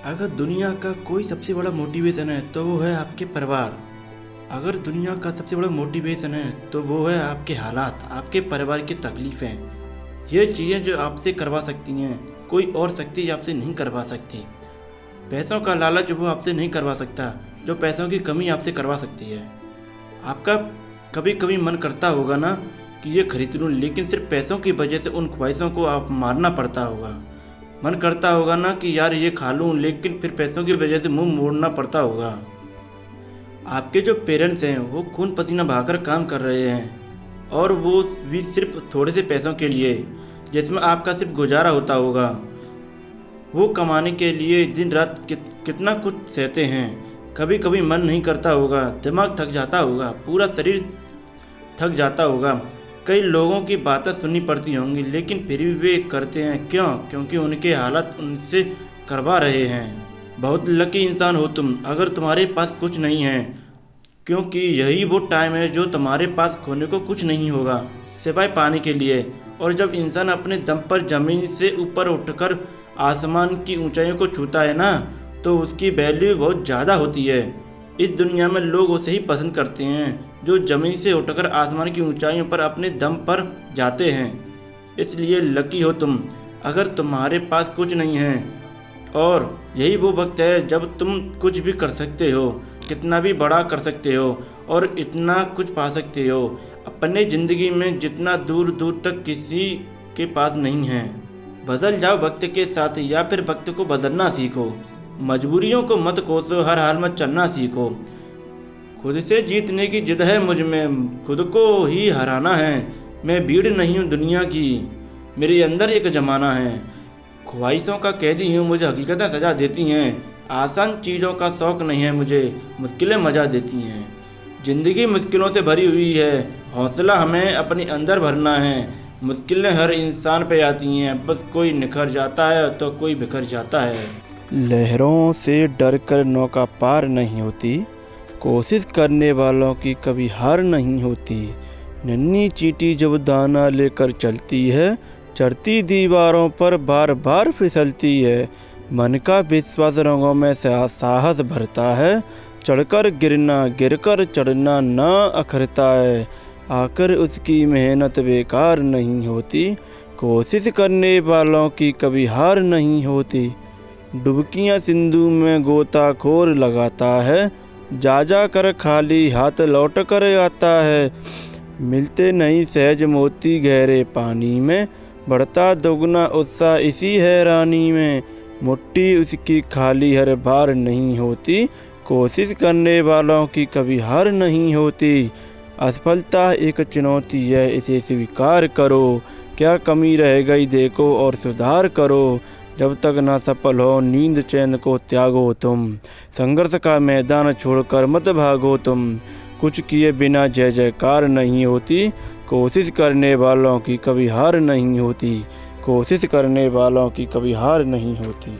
अगर दुनिया का कोई सबसे बड़ा मोटिवेशन है तो वो है आपके परिवार। अगर दुनिया का सबसे बड़ा मोटिवेशन है तो वो है आपके हालात, आपके परिवार की तकलीफ़ें। ये चीज़ें जो आपसे करवा सकती हैं, कोई और शक्ति आपसे नहीं करवा सकती। पैसों का लालच वो आपसे नहीं करवा सकता, जो पैसों की कमी आपसे करवा सकती है। आपका कभी कभी मन करता होगा ना कि ये खरीद लूँ, लेकिन सिर्फ पैसों की वजह से उन ख्वाहिशों को आप मारना पड़ता होगा। मन करता होगा ना कि यार ये खा लूँ, लेकिन फिर पैसों की वजह से मुंह मोड़ना पड़ता होगा। आपके जो पेरेंट्स हैं वो खून पसीना बहाकर काम कर रहे हैं, और वो भी सिर्फ थोड़े से पैसों के लिए, जिसमें आपका सिर्फ गुजारा होता होगा। वो कमाने के लिए दिन रात कितना कुछ सहते हैं। कभी कभी मन नहीं करता होगा, दिमाग थक जाता होगा, पूरा शरीर थक जाता होगा। कई लोगों की बातें सुननी पड़ती होंगी, लेकिन फिर भी वे करते हैं। क्यों? क्योंकि उनके हालात उनसे करवा रहे हैं। बहुत लकी इंसान हो तुम अगर तुम्हारे पास कुछ नहीं है, क्योंकि यही वो टाइम है जो तुम्हारे पास खोने को कुछ नहीं होगा सिवाय पाने के लिए। और जब इंसान अपने दम पर ज़मीन से ऊपर उठकर आसमान की ऊंचाइयों को छूता है ना, तो उसकी वैल्यू बहुत ज़्यादा होती है। इस दुनिया में लोग उसे ही पसंद करते हैं जो ज़मीन से उठकर आसमान की ऊंचाइयों पर अपने दम पर जाते हैं। इसलिए लकी हो तुम अगर तुम्हारे पास कुछ नहीं है। और यही वो वक्त है जब तुम कुछ भी कर सकते हो, कितना भी बड़ा कर सकते हो, और इतना कुछ पा सकते हो अपने ज़िंदगी में जितना दूर दूर तक किसी के पास नहीं है। बदल जाओ वक्त के साथ, या फिर वक्त को बदलना सीखो। मजबूरियों को मत कोसो, हर हाल में चलना सीखो। खुद से जीतने की जिद है मुझ में, खुद को ही हराना है। मैं भीड़ नहीं हूँ दुनिया की, मेरे अंदर एक ज़माना है। ख्वाहिशों का कैदी हूँ, मुझे हकीकतें सजा देती हैं। आसान चीज़ों का शौक़ नहीं है मुझे, मुश्किलें मजा देती हैं। ज़िंदगी मुश्किलों से भरी हुई है, हौसला हमें अपने अंदर भरना है। मुश्किलें हर इंसान पे आती हैं, बस कोई निखर जाता है तो कोई बिखर जाता है। लहरों से डरकर नौका पार नहीं होती, कोशिश करने वालों की कभी हार नहीं होती। नन्ही चींटी जब दाना लेकर चलती है, चढ़ती दीवारों पर बार बार फिसलती है। मन का विश्वास रंगों में साहस भरता है, चढ़कर गिरना गिरकर चढ़ना ना अखरता है। आकर उसकी मेहनत बेकार नहीं होती, कोशिश करने वालों की कभी हार नहीं होती। डुबकियां सिंधु में गोताखोर लगाता है, जा जा कर खाली हाथ लौट कर आता है। मिलते नहीं सहज मोती गहरे पानी में, बढ़ता दोगुना उत्साह इसी हैरानी में। मुट्ठी उसकी खाली हर बार नहीं होती, कोशिश करने वालों की कभी हार नहीं होती। असफलता एक चुनौती है, इसे स्वीकार करो। क्या कमी रह गई देखो और सुधार करो। जब तक ना सफल हो नींद चैन को त्यागो तुम, संघर्ष का मैदान छोड़कर मत भागो तुम। कुछ किए बिना जय जयकार नहीं होती, कोशिश करने वालों की कभी हार नहीं होती। कोशिश करने वालों की कभी हार नहीं होती।